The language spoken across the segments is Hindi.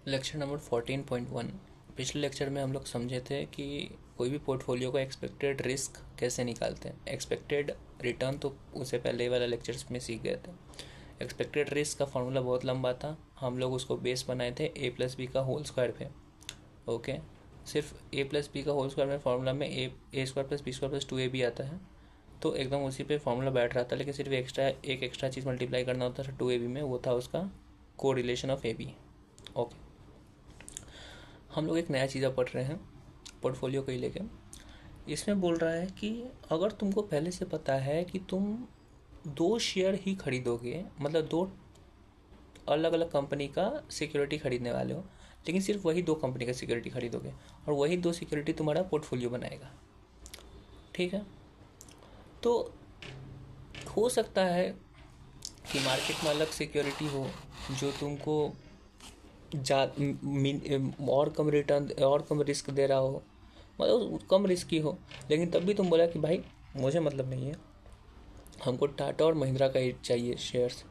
Lecture number 14.1। पिछले लेक्चर में हम लोग समझे थे कि कोई भी पोर्टफोलियो का एक्सपेक्टेड रिस्क कैसे निकालते हैं। एक्सपेक्टेड रिटर्न तो उससे पहले वाला लेक्चर्स में सीख गए थे। एक्सपेक्टेड रिस्क का फॉर्मूला बहुत लंबा था, हम लोग उसको बेस बनाए थे ए प्लस बी का होल स्क्वायर पे। ओके, सिर्फ ए प्लस बी का होल स्क्वायर में फॉर्मूला में A square plus B square plus 2ab भी आता है, तो एकदम उसी पे फॉर्मूला बैठ रहा था। लेकिन सिर्फ एक एक्स्ट्रा चीज़ मल्टीप्लाई करना होता था 2ab में, वो था उसका को relation of A B. Okay, हम लोग एक नया चीज़ पढ़ रहे हैं पोर्टफोलियो को ही लेके। इसमें बोल रहा है कि अगर तुमको पहले से पता है कि तुम दो शेयर ही खरीदोगे, मतलब दो अलग अलग कंपनी का सिक्योरिटी खरीदने वाले हो, लेकिन सिर्फ वही दो कंपनी का सिक्योरिटी खरीदोगे और वही दो सिक्योरिटी तुम्हारा पोर्टफोलियो बनाएगा। ठीक है, तो हो सकता है कि मार्केट में अलग सिक्योरिटी हो जो तुमको और कम रिटर्न और कम रिस्क दे रहा हो, मतलब कम रिस्की हो, लेकिन तब भी तुम बोला कि भाई मुझे मतलब नहीं है, हमको टाटा और महिंद्रा का ही चाहिए शेयर्स।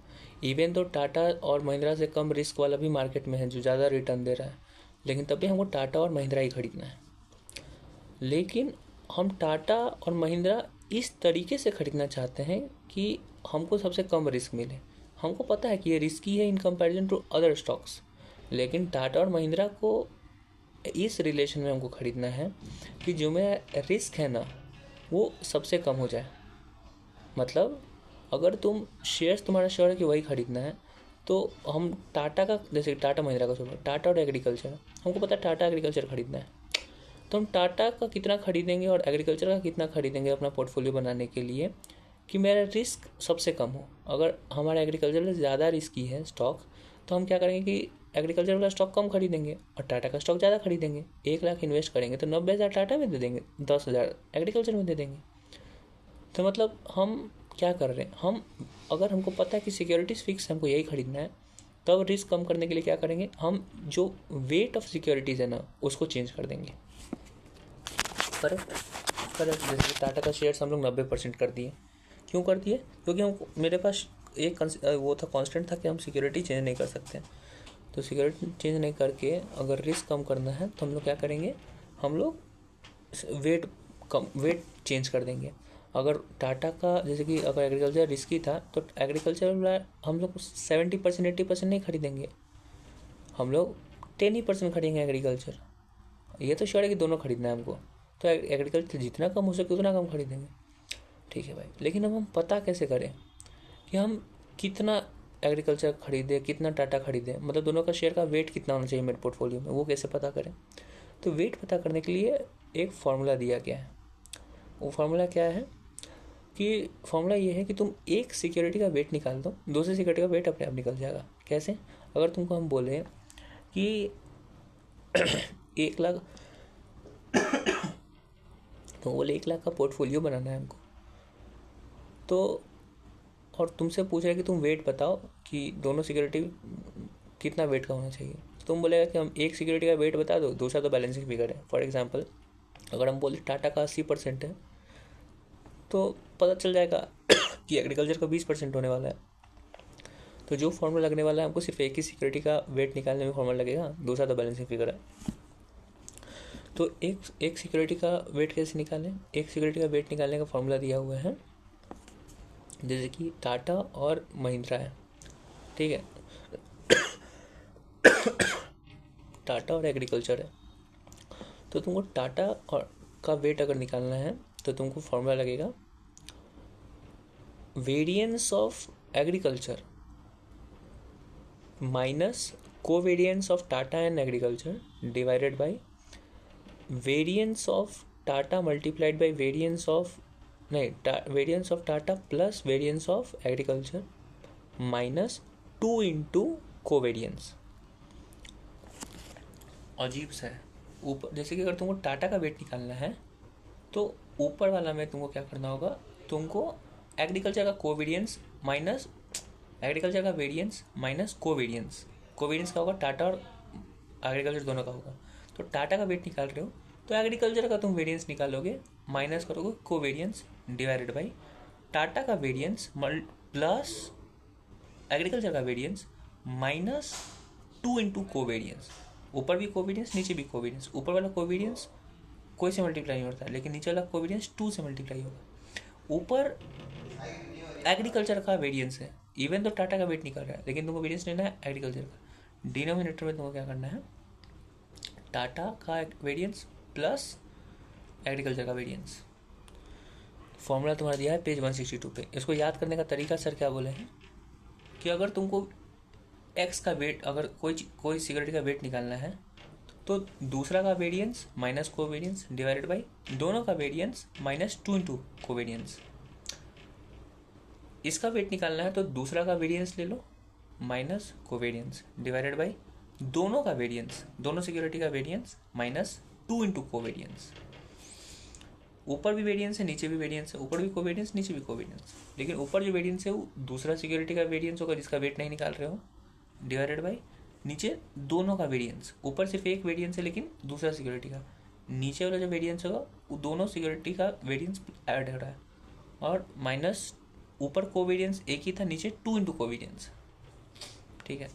इवन तो टाटा और महिंद्रा से कम रिस्क वाला भी मार्केट में है जो ज़्यादा रिटर्न दे रहा है, लेकिन तब भी हमको टाटा और महिंद्रा ही खरीदना है। लेकिन हम टाटा और महिंद्रा इस तरीके से खरीदना चाहते हैं कि हमको सबसे कम रिस्क मिले। हमको पता है कि ये रिस्की है in comparison to other stocks, लेकिन टाटा और महिंद्रा को इस रिलेशन में हमको खरीदना है कि जो मेरा रिस्क है ना वो सबसे कम हो जाए। मतलब अगर तुम शेयर्स तुम्हारा शेयर है कि वही खरीदना है, तो हम टाटा का, जैसे टाटा महिंद्रा का छोड़ो, टाटा और एग्रीकल्चर, हमको पता है टाटा एग्रीकल्चर खरीदना है, तो हम टाटा का कितना खरीदेंगे और एग्रीकल्चर का कितना खरीदेंगे अपना पोर्टफोलियो बनाने के लिए कि मेरा रिस्क सबसे कम हो। अगर हमारा एग्रीकल्चर में ज़्यादा रिस्की है स्टॉक, तो हम क्या करेंगे कि एग्रीकल्चर का स्टॉक कम खरीदेंगे और टाटा का स्टॉक ज़्यादा खरीदेंगे। 1 लाख इन्वेस्ट करेंगे तो 90,000 टाटा में दे देंगे, 10,000 एग्रीकल्चर में दे देंगे। तो मतलब हम क्या कर रहे हैं, हम अगर हमको पता है कि सिक्योरिटीज़ फिक्स हमको यही खरीदना है, तब रिस्क कम करने के लिए क्या करेंगे, हम जो वेट ऑफ सिक्योरिटीज़ है ना उसको चेंज कर देंगे। करेक्ट करेक्ट, जैसे टाटा का शेयर्स हम लोग 90% कर दिए। क्यों कर दिए? क्योंकि हम मेरे पास एक वो था, कांस्टेंट था कि हम सिक्योरिटी चेंज नहीं कर सकते। तो सिक्योरिटी चेंज नहीं करके अगर रिस्क कम करना है तो हम लोग क्या करेंगे, हम लोग वेट चेंज कर देंगे। अगर टाटा का, जैसे कि अगर एग्रीकल्चर रिस्की था तो एग्रीकल्चर में हम लोग 70% 80% नहीं खरीदेंगे, हम लोग 10% खरीदेंगे एग्रीकल्चर। ये तो श्योर है कि दोनों खरीदना है हमको, तो एग्रीकल्चर जितना कम हो सके उतना कम खरीदेंगे। ठीक है भाई, लेकिन अब हम पता कैसे करें कि हम कितना एग्रीकल्चर खरीदे, कितना टाटा खरीदे, मतलब दोनों का शेयर का वेट कितना होना चाहिए मेरे पोर्टफोलियो में, वो कैसे पता करें? तो वेट पता करने के लिए एक फार्मूला दिया गया है। वो फार्मूला क्या है कि फार्मूला ये है कि तुम एक सिक्योरिटी का वेट निकाल दो, दूसरी सिक्योरिटी का वेट अपने आप निकल जाएगा। कैसे? अगर तुमको हम बोले कि 1 लाख, तो बोले 1 लाख का पोर्टफोलियो बनाना है हमको, तो और तुमसे पूछ रहे कि तुम वेट बताओ कि दोनों सिक्योरिटी कितना वेट का होना चाहिए, तो तुम बोलेगा कि हम एक सिक्योरिटी का वेट बता दो, दूसरा तो बैलेंसिंग फिगर है। फॉर एग्जांपल अगर हम बोले टाटा का 80% है, तो पता चल जाएगा कि एग्रीकल्चर का 20% होने वाला है। तो जो फॉर्मूला लगने वाला है हमको सिर्फ एक ही सिक्योरिटी का वेट निकालने में फॉर्मूला लगेगा, दूसरा तो बैलेंसिंग फिगर है। तो एक सिक्योरिटी का वेट कैसे निकालें? एक सिक्योरिटी का वेट निकालने का फॉर्मूला दिया हुआ है, जैसे कि टाटा और महिंद्रा है, ठीक है, टाटा और एग्रीकल्चर है, तो तुमको टाटा और का वेट अगर निकालना है तो तुमको फॉर्मूला लगेगा variance of agriculture minus covariance of Tata and agriculture divided by variance of Tata multiplied by variance of, नहीं, variance of Tata plus variance of agriculture minus 2 into covariance. अजीब सा है। ऊपर जैसे कि अगर तुमको टाटा का वेट निकालना है तो ऊपर वाला में तुमको क्या करना होगा, तुमको एग्रीकल्चर का कोवेरिएंस माइनस एग्रीकल्चर का वेरिएंस माइनस कोवेरिएंस, कोवेरिएंस का होगा टाटा और एग्रीकल्चर दोनों का होगा। तो टाटा का वेट निकाल रहे हो तो एग्रीकल्चर का तुम वेरिएंस निकालोगे, माइनस करोगे कोवेरिएंस डिवाइडेड बाई टाटा का वेरिएंस प्लस एग्रीकल्चर का वेरिएंस माइनस 2 इंटू कोवेरियंस, ऊपर भी कोवेरियंस नीचे भी कोवेरियंस, ऊपर वाला कोवेरियंस कोई से मल्टीप्लाई नहीं होता है लेकिन नीचे वाला कोवेरियंस 2 से मल्टीप्लाई होगा। ऊपर एग्रीकल्चर का वेरियंस है, इवन तो टाटा का वेट निकल रहा है लेकिन तुमको वेरियंस लेना है एग्रीकल्चर का। डिनोमिनेटर में तुमको क्या करना है, टाटा का वेरियंस प्लस एग्रीकल्चर का वेरियंस। फॉर्मूला तुम्हारा दिया है पेज 162 पे। इसको याद करने का तरीका सर क्या बोले हैं कि अगर तुमको एक्स का वेट, अगर कोई सिक्योरिटी का वेट निकालना है तो दूसरा का variance minus covariance divided by दोनों का वेरियंस माइनस 2 इंटू कोवेरियंस। इसका वेट निकालना है तो दूसरा का वेरियंस ले लो माइनस कोवेरियंस डिवाइडेड बाई दोनों का वेरियंस, दोनों सिक्योरिटी का वेरियंस माइनस 2 इंटू कोवेरियंस। ऊपर भी वेरियंस है नीचे भी वेरियंस है, ऊपर भी कोवेरियंस नीचे भी कोवेरियंस, लेकिन ऊपर जो वेरियंस है वो दूसरा सिक्योरिटी का वेरियंस होगा जिसका वेट नहीं निकाल रहे हो, डिवाइडेड बाई नीचे दोनों का वेरियंस। ऊपर सिर्फ एक वेरियंस है लेकिन दूसरा सिक्योरिटी का, नीचे वाला जो वेरियंस होगा वो दोनों सिक्योरिटी का वेरियंस ऐड हो रहा है, और माइनस ऊपर कोवेरियंस एक ही था, नीचे 2 इंटू कोवेरियंस। ठीक है,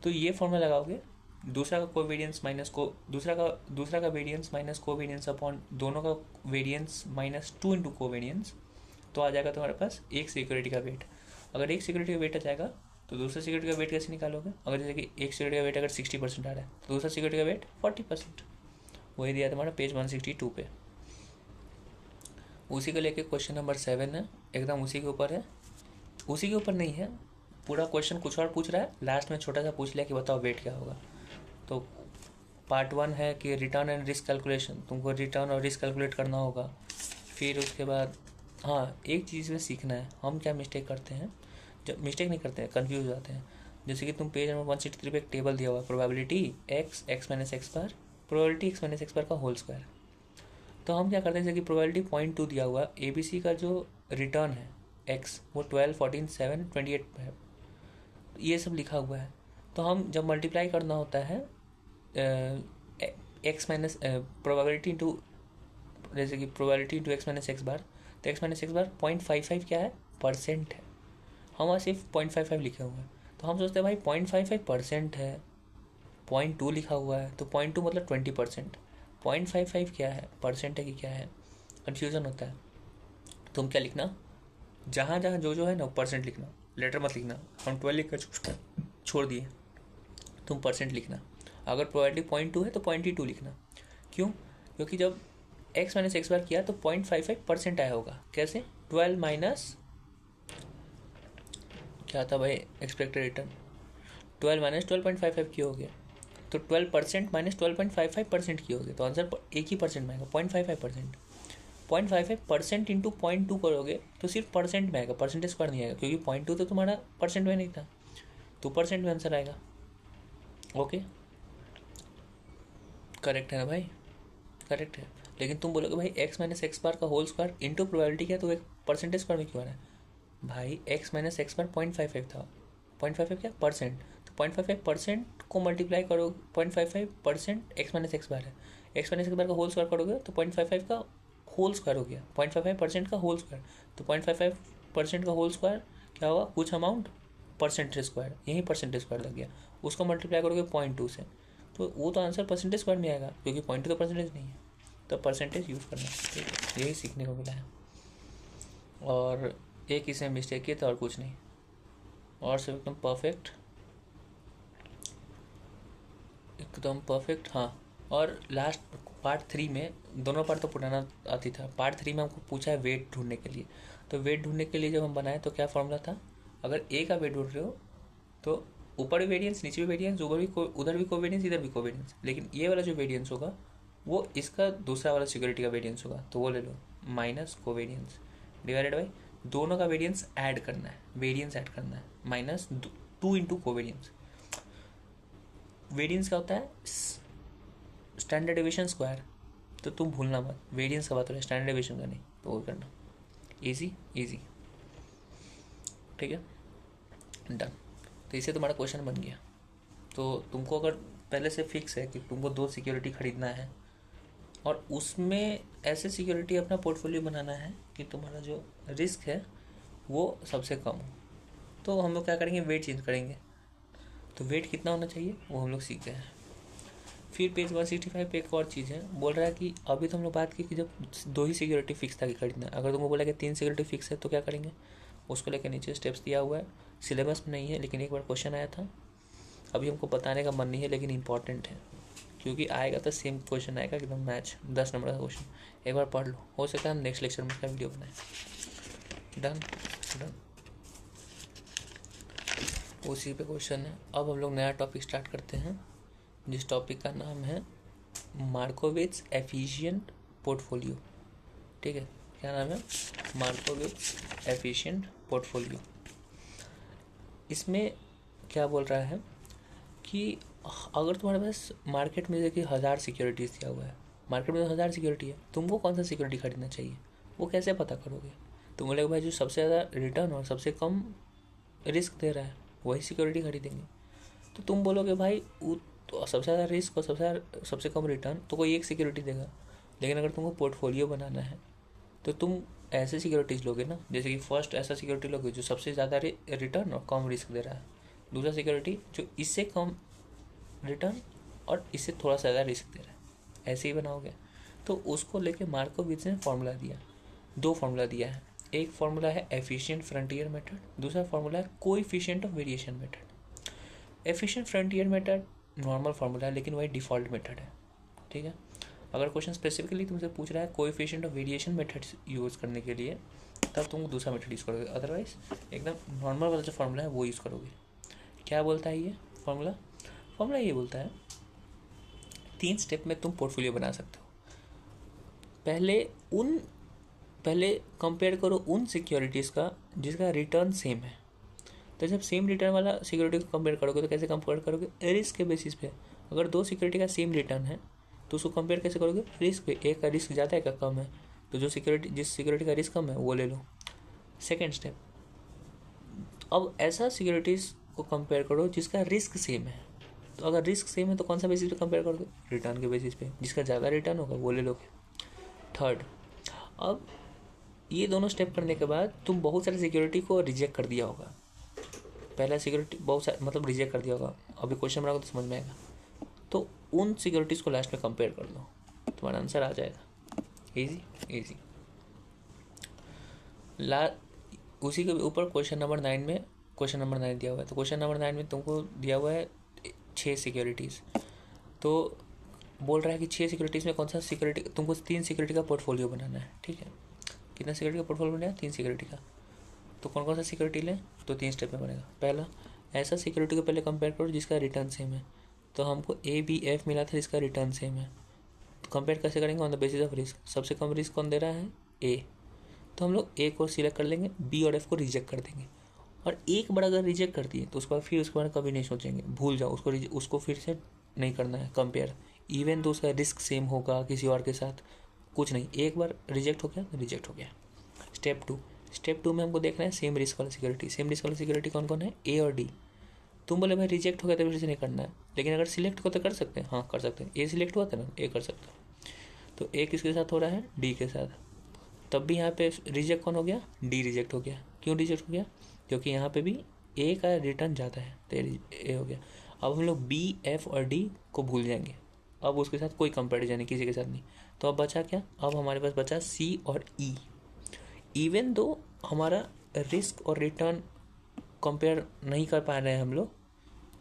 तो ये फॉर्मूला लगाओगे, दूसरा का कोवेरियंस माइनस को दूसरा का वेरियंस माइनस कोवेरियंस अपॉन दोनों का वेरियंस माइनस 2 इंटू कोवेरियंस, तो आ जाएगा तुम्हारे पास एक सिक्योरिटी का वेट। अगर एक सिक्योरिटी का वेट आ जाएगा तो दूसरा सिक्योरिटी का वेट कैसे निकालोगे? अगर जैसे कि एक सिक्योरिटी का वेट अगर 60% आ रहा है तो दूसरा सिक्योरिटी का वेट 40%, वही दिया तुम्हारा पेज 162 पे। उसी को लेके क्वेश्चन नंबर 7 है, एकदम उसी के ऊपर है, उसी के ऊपर नहीं है, पूरा क्वेश्चन कुछ और पूछ रहा है, लास्ट में छोटा सा पूछ लिया कि बताओ वेट क्या होगा। तो पार्ट 1 है कि रिटर्न एंड रिस्क कैलकुलेशन, तुमको रिटर्न और रिस्क कैलकुलेट करना होगा। फिर उसके बाद हाँ एक चीज़ में सीखना है, हम क्या मिस्टेक करते हैं, जब मिस्टेक नहीं करते हैं कंफ्यूज हो जाते हैं। जैसे कि तुम पेज नंबर 163 पे एक टेबल दिया हुआ है, प्रोबेबिलिटी एक्स माइनस एक्स बार, प्रोबेबिलिटी एक्स माइनस एक्स बार का होल स्क्वायर। तो हम क्या करते हैं, जैसे कि प्रोबेबिलिटी 0.2 दिया हुआ है, ABC का जो रिटर्न है एक्स वो 12, 14, 7, 28 है, ये सब लिखा हुआ है। तो हम जब मल्टीप्लाई करना होता है एक्स माइनस प्रोबेबिलिटी इंटू, जैसे कि probability into X minus X bar, तो एक्स माइनस एक्स बार 0.55 क्या है, परसेंट है। हम वहाँ सिर्फ 0.55 लिखे हुए हैं, तो हम सोचते हैं भाई 0.55% है, 0.2 लिखा हुआ है तो 0.2 मतलब 20%, 0.55 क्या है, परसेंट है कि क्या है, कन्फ्यूज़न होता है। तुम क्या लिखना, जहाँ जहाँ जो है ना परसेंट लिखना, लेटर मत लिखना। हम 12 लिख कर छोड़ दिए, तुम परसेंट लिखना। अगर प्रोबेबिलिटी 0.2 है तो 0.2 लिखना। क्यों? क्योंकि जब एक्स माइनस एक्स बार किया तो 0.55% आया होगा। कैसे? 12 माइनस क्या था भाई एक्सपेक्टेड रिटर्न, 12 माइनस 12.55 की हो गया, तो 12% माइनस 12.55% की हो गया, तो आंसर एक ही परसेंट में आएगा 0.55%। 0.55% इंटू 0.2 करोगे तो सिर्फ परसेंट में आएगा, परसेंटेज पर नहीं आएगा, क्योंकि 0.2 तो तुम्हारा परसेंट में नहीं था, तो परसेंट में आंसर आएगा। ओके, करेक्ट है ना भाई? करेक्ट है। लेकिन तुम बोलोगे भाई एक्स माइनस एक्स बार का होल स्क्वायर इंटू प्रोबेबिलिटी क्या, तो एक परसेंटेज पर में क्यों आ रहा है भाई? एक्स माइनस एक्स बार 0.55 था, 0.55 क्या परसेंट, तो 0.55% को मल्टीप्लाई करो, 0.55% एक्स माइनस एक्स बार है, एक्स माइनस एक्स बार का होल स्क्वायर करोगे तो 0.55 का होल स्क्वायर हो गया, 0.55% का होल स्क्वायर, तो 0.55% का होल स्क्वायर क्या होगा, कुछ अमाउंट परसेंटेज स्क्वायर, यही परसेंटेज स्क्वायर लग गया, उसको मल्टीप्लाई करोगे 0.2 से, तो वो तो आंसर परसेंटेज स्क्वायर में आएगा, क्योंकि 0.2 तो परसेंटेज नहीं है, तो परसेंटेज यूज़ करना। ठीक है, यही सीखने को मिला है। और एक इसमें मिस्टेक किया था और कुछ नहीं, और सब एकदम परफेक्ट, एकदम परफेक्ट। हाँ, और लास्ट पार्ट 3 में, दोनों पार्ट तो पुराना आती था, पार्ट 3 में हमको पूछा है वेट ढूंढने के लिए। तो वेट ढूंढने के लिए जब हम बनाए तो क्या फॉर्मूला था, अगर ए का वेट ढूंढ रहे हो तो ऊपर भी वेरिएंस नीचे भी वेरिएंस, उधर भी कोवेरिएंस इधर भी कोवेरिएंस, लेकिन ये वाला जो वेरिएंस होगा वो इसका दूसरा वाला सिक्योरिटी का वेरिएंस होगा, तो वो ले लो माइनस कोवेरिएंस डिवाइडेड बाई दोनों का वेरिएंस ऐड करना है, वेरिएंस ऐड करना है, माइनस 2 इंटू कोवेरिएंस। वेरिएंस क्या होता है, स्टैंडर्ड डेविएशन स्क्वायर, तो तुम भूलना मत, वेरिएंस का बात हो रहा है, स्टैंडर्ड डेविएशन का नहीं, तो वो करना। इजी इजी, ठीक है, डन। तो इससे तुम्हारा क्वेश्चन बन गया। तो तुमको अगर पहले से फिक्स है कि तुमको 2 सिक्योरिटी खरीदना है और उसमें ऐसे सिक्योरिटी अपना पोर्टफोलियो बनाना है कि तुम्हारा जो रिस्क है वो सबसे कम हो, तो हम लोग क्या करेंगे, वेट चेंज करेंगे। तो वेट कितना होना चाहिए वो हम लोग सीख गए हैं। फिर पेज 165 पे एक और चीज़ है, बोल रहा है कि अभी तो हम लोग बात की कि जब 2 ही सिक्योरिटी फिक्स था कि खरीदना, अगर तुमको बोला कि 3 सिक्योरिटी फिक्स है तो क्या करेंगे, उसको लेकर नीचे स्टेप्स दिया हुआ है। सिलेबस में नहीं है लेकिन एक बार क्वेश्चन आया था, अभी हमको बताने का मन नहीं है लेकिन इंपॉर्टेंट है, क्योंकि आएगा तो सेम क्वेश्चन आएगा एकदम मैच, 10 नंबर का क्वेश्चन, एक बार पढ़ लो, हो सकता है हम नेक्स्ट लेक्चर में इसका वीडियो बनाएं। डन डन, उसी पे क्वेश्चन है। अब हम लोग नया टॉपिक स्टार्ट करते हैं, जिस टॉपिक का नाम है मार्कोविट्ज एफिशिएंट पोर्टफोलियो। ठीक है, क्या नाम है, मार्कोविट्ज एफिशिएंट पोर्टफोलियो। इसमें क्या बोल रहा है कि अगर तुम्हारे पास मार्केट में देखिए 1000 सिक्योरिटीज़ दिया हुआ है, मार्केट में 1000 सिक्योरिटी है, तुमको कौन सा सिक्योरिटी खरीदना चाहिए वो कैसे पता करोगे। तुम बोलेगे भाई जो सबसे ज़्यादा रिटर्न और सबसे कम रिस्क दे रहा है वही सिक्योरिटी खरीदेंगे। तो तुम बोलोगे भाई तो सबसे ज़्यादा रिस्क और सबसे कम रिटर्न तो कोई एक सिक्योरिटी देगा, लेकिन अगर तुमको पोर्टफोलियो बनाना है तो तुम ऐसे सिक्योरिटीज़ लोगे ना, जैसे कि फर्स्ट ऐसा सिक्योरिटी लोगे जो सबसे ज़्यादा रिटर्न और कम रिस्क दे रहा है, दूसरा सिक्योरिटी जो इससे कम रिटर्न और इससे थोड़ा सा ज़्यादा रिस्क दे रहा है, ऐसे ही बनाओगे। तो उसको लेके मार्कोविट्ज ने फार्मूला दिया, 2 फार्मूला दिया है, एक फार्मूला है एफिशिएंट फ्रंटियर मेथड, दूसरा फार्मूला है coefficient of variation method. Efficient frontier method normal formula है लेकिन वही डिफ़ॉल्ट मेथड है। ठीक है, अगर क्वेश्चन स्पेसिफिकली तुमसे पूछ रहा है coefficient of variation method use करने के लिए, तब तुम दूसरा मेथड यूज़ करोगे, अदरवाइज एकदम नॉर्मल वाला जो फार्मूला है वो यूज़ करोगे। क्या बोलता है ये फार्मूला ये बोलता है 3 स्टेप में तुम पोर्टफोलियो बना सकते हो। पहले कंपेयर करो उन सिक्योरिटीज़ का जिसका रिटर्न सेम है। तो जब सेम रिटर्न वाला सिक्योरिटी को कंपेयर करोगे तो कैसे कंपेयर करोगे, रिस्क के बेसिस पे। अगर 2 सिक्योरिटी का सेम रिटर्न है तो उसको कंपेयर कैसे करोगे, रिस्क पे, एक का रिस्क ज़्यादा है, एक का कम है, तो जिस सिक्योरिटी का रिस्क कम है वो ले लो। सेकेंड स्टेप, अब ऐसा सिक्योरिटीज़ को कंपेयर करो जिसका रिस्क सेम है। तो अगर रिस्क सेम है तो कौन सा बेसिस पे कंपेयर करोगे, रिटर्न के बेसिस पे, जिसका ज़्यादा रिटर्न होगा वो ले लोगे। थर्ड, अब ये दोनों स्टेप करने के बाद तुम बहुत सारे सिक्योरिटी को रिजेक्ट कर दिया होगा, पहला सिक्योरिटी बहुत सारे मतलब रिजेक्ट कर दिया होगा, अभी क्वेश्चन बनाओगे तो समझ में आएगा। तो उन सिक्योरिटीज़ को लास्ट में कंपेयर कर लो, तुम्हारा आंसर आ जाएगा, इजी। उसी के ऊपर क्वेश्चन नंबर 9 दिया हुआ है। तो क्वेश्चन नंबर 9 में तुमको दिया हुआ है 6 सिक्योरिटीज़। तो बोल रहा है कि 6 सिक्योरिटीज़ में कौन सा सिक्योरिटी, तुमको 3 सिक्योरिटी का पोर्टफोलियो बनाना है। ठीक है, कितना सिक्योरिटी का पोर्टफोलियो बनाया, 3 सिक्योरिटी का। तो कौन सा सिक्योरिटी लें, तो 3 स्टेप में बनेगा। पहला, ऐसा सिक्योरिटी को पहले कंपेयर करो जिसका रिटर्न सेम है। तो हमको ABF मिला था जिसका रिटर्न सेम है, तो कंपेयर कैसे करेंगे, on the basis of risk. सबसे कम रिस्क कौन दे रहा है, A, तो हम लोग A को सिलेक्ट कर लेंगे, B और F को रिजेक्ट कर देंगे। और एक बार अगर रिजेक्ट कर दिए तो उसके बाद फिर उसके बारे में कभी नहीं सोचेंगे, भूल जाओ उसको फिर से नहीं करना है कंपेयर, इवन तो उसका रिस्क सेम होगा किसी और के साथ, कुछ नहीं, एक बार रिजेक्ट हो गया तो रिजेक्ट हो गया। स्टेप 2 में हमको देखना है सेम रिस्क वाला सिक्योरिटी कौन कौन है, A और D। तुम बोले भाई रिजेक्ट हो गया तो फिर से नहीं करना है, लेकिन अगर सिलेक्ट हो तो कर सकते हैं, हाँ कर सकते हैं, A सिलेक्ट हुआ था ना, A कर सकते हैं। तो A किसके साथ हो रहा है, D के साथ, तब भी यहाँ पे रिजेक्ट कौन हो गया, D रिजेक्ट हो गया। क्यों रिजेक्ट हो गया, क्योंकि यहाँ पे भी A का रिटर्न ज़्यादा है तो A हो गया। अब हम लोग B, F और D को भूल जाएंगे, अब उसके साथ कोई कंपैरिजन नहीं, किसी के साथ नहीं। तो अब बचा क्या, अब हमारे पास बचा C और E। इवन दो हमारा रिस्क और रिटर्न कंपेयर नहीं कर पा रहे हैं हम लोग,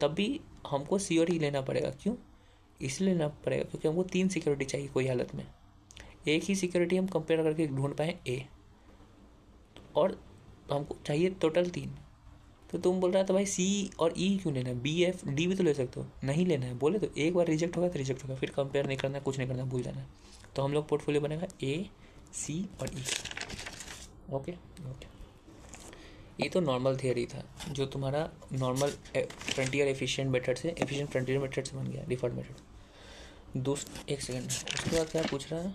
तब भी हमको C और E लेना पड़ेगा। क्यों इसलिए लेना पड़ेगा, क्योंकि हमको 3 सिक्योरिटी चाहिए कोई हालत में, एक ही सिक्योरिटी हम कंपेयर करके ढूंढ पाए A, और हमको चाहिए टोटल 3। तो तुम बोल रहा था भाई C और E क्यों लेना है, B, F, D भी तो ले सकते हो, नहीं लेना है बोले तो एक बार रिजेक्ट होगा तो रिजेक्ट होगा, फिर कंपेयर नहीं करना, कुछ नहीं करना, भूल जाना है। तो हम लोग पोर्टफोलियो बनेगा A, C और E। ओके, ये तो नॉर्मल थियरी था, जो तुम्हारा नॉर्मल फ्रंटियर एफिशिएंट मेथड से बन गया डिफॉल्ट मेथड। एक सेकेंड, उसके बाद क्या पूछ रहा है,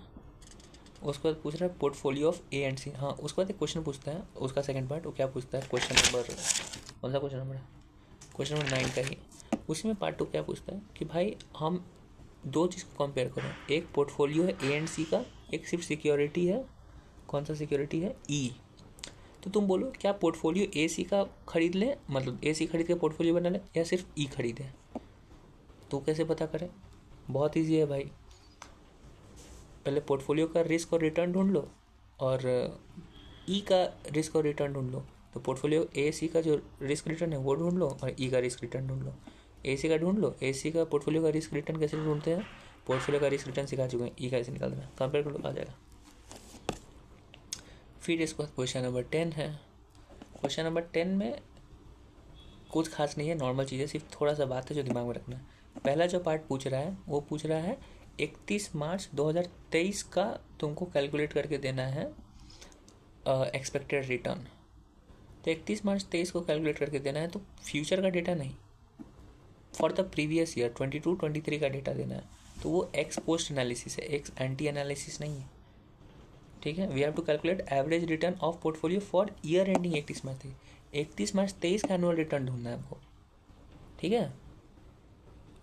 उसके बाद पूछ रहा है portfolio of A and C। हाँ, उसके बाद एक क्वेश्चन पूछता है, उसका सेकंड पार्ट वो क्या पूछता है, क्वेश्चन नंबर कौन सा क्वेश्चन नंबर है, क्वेश्चन नंबर 9 का ही। उसमें पार्ट 2 क्या पूछता है कि भाई हम 2 चीज़ को कंपेयर करो, एक पोर्टफोलियो है A एंड C का, एक सिर्फ सिक्योरिटी है, कौन सा सिक्योरिटी है, E। तो तुम बोलो क्या पोर्टफोलियो AC का खरीद लें, मतलब AC खरीद के पोर्टफोलियो बना लें, या सिर्फ E खरीदें? तो कैसे पता करें? बहुत ईजी है भाई। पहले पोर्टफोलियो का रिस्क और रिटर्न ढूंढ लो और E का रिस्क और रिटर्न ढूंढ लो। तो पोर्टफोलियो AC का जो रिस्क रिटर्न है वो ढूंढ लो और E का रिस्क रिटर्न ढूंढ लो। AC का ढूंढ लो, AC का पोर्टफोलियो का रिस्क रिटर्न कैसे ढूंढते हैं, पोर्टफोलियो का रिस्क रिटर्न सिखा चुके हैं, E का ऐसे निकाल देना, कंपेयर कर लो, आ जाएगा। फिर इसके बाद क्वेश्चन नंबर 10 है। क्वेश्चन नंबर 10 में कुछ खास नहीं है, नॉर्मल चीज़ है, सिर्फ थोड़ा सा बात है जो दिमाग में रखना है। पहला जो पार्ट पूछ रहा है वो पूछ रहा है 31 मार्च 2023 का तुमको कैलकुलेट करके देना है एक्सपेक्टेड रिटर्न। तो 31 मार्च 23 को कैलकुलेट करके देना है, तो फ्यूचर का डेटा नहीं, फॉर द प्रीवियस ईयर 22-23 का डेटा देना है। तो वो एक्स पोस्ट एनालिसिस है, एक्स एंटी एनालिसिस नहीं है। ठीक है, we have to calculate average return of portfolio for year ending 31 March 23 का एनुअल रिटर्न ढूंढना है हमको। ठीक है,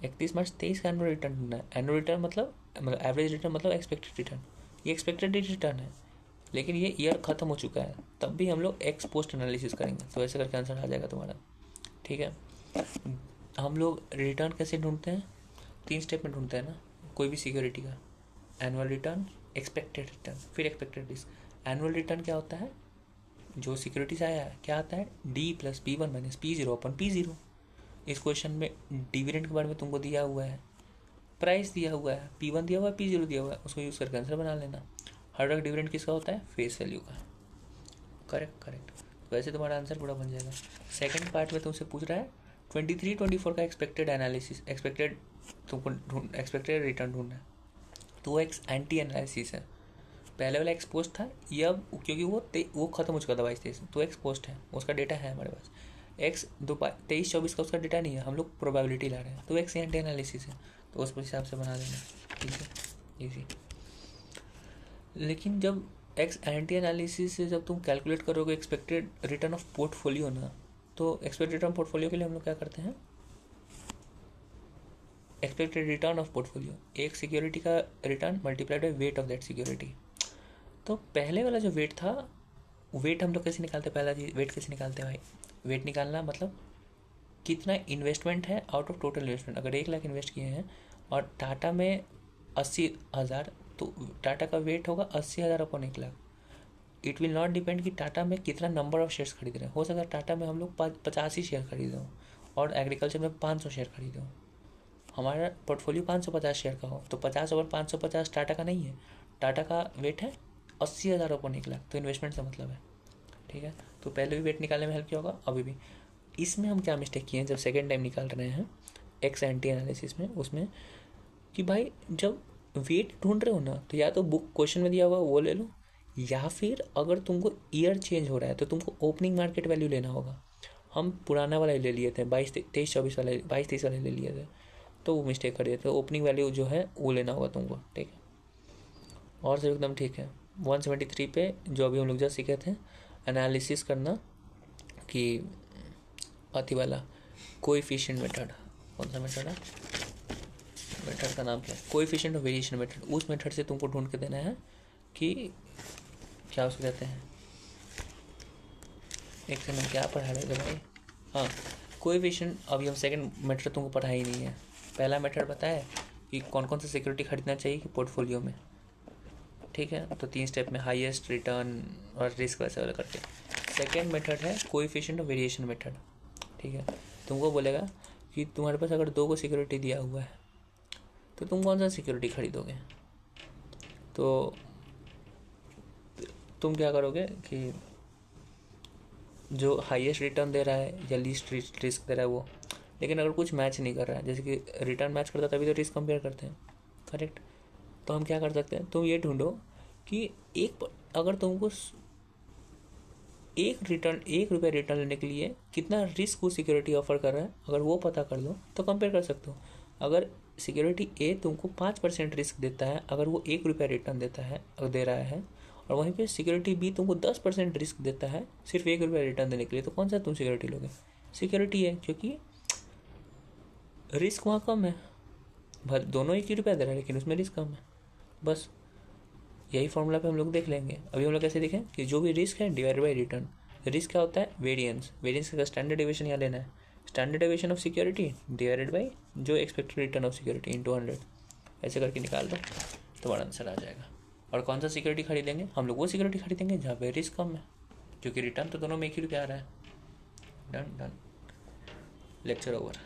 31 मार्च 23 का एनुअल रिटर्न ढूंढना है। एनुअल रिटर्न मतलब एवरेज रिटर्न मतलब एक्सपेक्टेड रिटर्न, ये एक्सपेक्टेड रिटर्न है, लेकिन ये ईयर खत्म हो चुका है, तब भी हम लोग एक्स पोस्ट एनालिसिस करेंगे। तो ऐसे करके आंसर आ जाएगा तुम्हारा। ठीक है, हम लोग रिटर्न कैसे ढूंढते हैं, 3 स्टेप में ढूंढते हैं ना, कोई भी सिक्योरिटी का। एनुअल रिटर्न, एक्सपेक्टेड रिटर्न, फिर एक्सपेक्टेड रिस्क। एनुअल रिटर्न क्या होता है, जो सिक्योरिटी से आया है क्या आता है, D+P1 - P0 अपन P0। इस क्वेश्चन में डिविडेंड के बारे में तुमको दिया हुआ है, प्राइस दिया हुआ है, P1 दिया हुआ है, P0 दिया हुआ है, उसको यूज़ करके आंसर बना लेना। हर वक्त डिविडेंड किसका होता है, फेस वैल्यू का। करेक्ट। वैसे तुम्हारा आंसर पूरा बन जाएगा। सेकंड पार्ट में तुमसे पूछ रहा है 23-24 का एक्सपेक्टेड एनालिसिस, एक्सपेक्टेड रिटर्न ढूंढना है, तो वो एक्स एंटी एनालिसिस है। पहले वाला एक्सपोस्ट था, ये अब क्योंकि वो खत्म हो चुका था 22-23, तो एक्सपोस्ट है, उसका डेटा है हमारे पास। एक्स 23-24 का उसका डेटा नहीं है, हम लोग प्रोबेबिलिटी ला रहे हैं, तो एक्स एंटी एनालिसिस है, तो उस हिसाब से बना देना। ठीक है, इजी। लेकिन जब एक्स एंटी एनालिसिस से जब तुम कैलकुलेट करोगे एक्सपेक्टेड रिटर्न ऑफ पोर्टफोलियो ना, तो एक्सपेक्टेड रिटर्न पोर्टफोलियो के लिए हम लोग क्या करते हैं, एक्सपेक्टेड रिटर्न ऑफ पोर्टफोलियो, एक सिक्योरिटी का return multiplied by weight of that security. तो पहले वाला जो वेट था, वेट हम लोग कैसे निकालते, पहला चीज वेट कैसे निकालते हैं भाई, वेट निकालना मतलब कितना इन्वेस्टमेंट है आउट ऑफ टोटल इन्वेस्टमेंट। अगर 1 लाख इन्वेस्ट किए हैं और टाटा में 80,000, तो टाटा का वेट होगा 80,000 upon 1 lakh. It will not depend कि टाटा में कितना नंबर ऑफ शेयर्स खरीद रहे हैं। हो सकता है टाटा में हम लोग 50 ही शेयर खरीदे हों और एग्रीकल्चर में 500 शेयर खरीदे हों। हमारा पोर्टफोलियो 550 शेयर का हो, तो 50 ओवर 550 टाटा का नहीं है, टाटा का वेट है 80,000 अपॉन 1 लाख, तो इन्वेस्टमेंट से मतलब है। ठीक है, तो पहले भी वेट निकालने में हेल्प किया होगा, अभी भी। इसमें हम क्या मिस्टेक किए हैं जब सेकेंड टाइम निकाल रहे हैं एक्स एंटी एनालिसिस में, उसमें कि भाई जब वेट ढूंढ रहे हो ना, तो या तो बुक क्वेश्चन में दिया हुआ वो ले लो, या फिर अगर तुमको ईयर चेंज हो रहा है तो तुमको ओपनिंग मार्केट वैल्यू लेना होगा। हम पुराना वाला ले लिए थे, 22-23-24 वाले, 22-23 वाले ले लिए थे, तो वो मिस्टेक कर दिए थे। ओपनिंग वैल्यू जो है वो लेना होगा तुमको। ठीक है, और सब एकदम ठीक है। 173 पे जो अभी हम लोग जस्ट सीखे थे एनालिसिस करना कि अति वाला कोएफिशिएंट मेथड, कौन सा मेथड है, मेथड का नाम क्या है, कोएफिशिएंट ऑफ वेरिएशन मेथड। उस मेथड से तुमको ढूंढ के देना है कि क्या उसको कहते हैं, एक सेकंड क्या पढ़ा रहे थे भाई, हाँ कोएफिशिएंट। अभी हम सेकंड मेथड तुमको पढ़ा ही नहीं है। पहला मेथड बताया कि कौन कौन सा सिक्योरिटी खरीदना चाहिए कि पोर्टफोलियो में। ठीक है, तो 3 स्टेप में हाईएस्ट, रिटर्न और रिस्क वैसे वाला करके। सेकेंड मेथड है कोएफिशिएंट ऑफ वेरिएशन मेथड। ठीक है, तुमको बोलेगा कि तुम्हारे पास अगर 2 को सिक्योरिटी दिया हुआ है तो तुम कौन सा सिक्योरिटी खरीदोगे। तो तुम क्या करोगे कि जो हाईएस्ट रिटर्न दे रहा है या लीस्ट रिस्क दे रहा है वो, लेकिन अगर कुछ मैच नहीं कर रहा है, जैसे कि रिटर्न मैच करता है तभी तो रिस्क कंपेयर करते हैं। करेक्ट, तो हम क्या कर सकते हैं, तुम ये ढूंढो कि अगर तुमको ₹1 रिटर्न लेने के लिए कितना रिस्क वो सिक्योरिटी ऑफर कर रहा है, अगर वो पता कर लो तो कंपेयर कर सकते हो। अगर सिक्योरिटी ए तुमको 5% रिस्क देता है, अगर वो ₹1 रिटर्न देता है, अगर दे रहा है, और वहीं पे सिक्योरिटी बी तुमको 10% रिस्क देता है सिर्फ ₹1 रिटर्न देने के लिए, तो कौन सा तुम सिक्योरिटी लोगे, सिक्योरिटी है, क्योंकि रिस्क वहाँ कम है। दोनों ₹1 दे रहा है लेकिन उसमें रिस्क कम है। बस यही फॉर्मूला पे हम लोग देख लेंगे। अभी हम लोग कैसे देखें कि जो भी रिस्क है डिवाइड बाई रिटर्न, रिस्क क्या होता है? वेरियंस। वेरियंस का स्टैंडर्ड डेविएशन यहाँ लेना है, standard deviation of security divided by जो expected return of security into 100, ऐसे करके निकाल दो, तुम्हारा आंसर आ जाएगा। और कौन सा सिक्योरिटी खरीदेंगे हम लोग? वो सिक्योरिटी खरीदेंगे जहाँ पे रिस्क कम है, क्योंकि रिटर्न तो दोनों में एक ही रुपया आ रहा है। Done done, lecture over.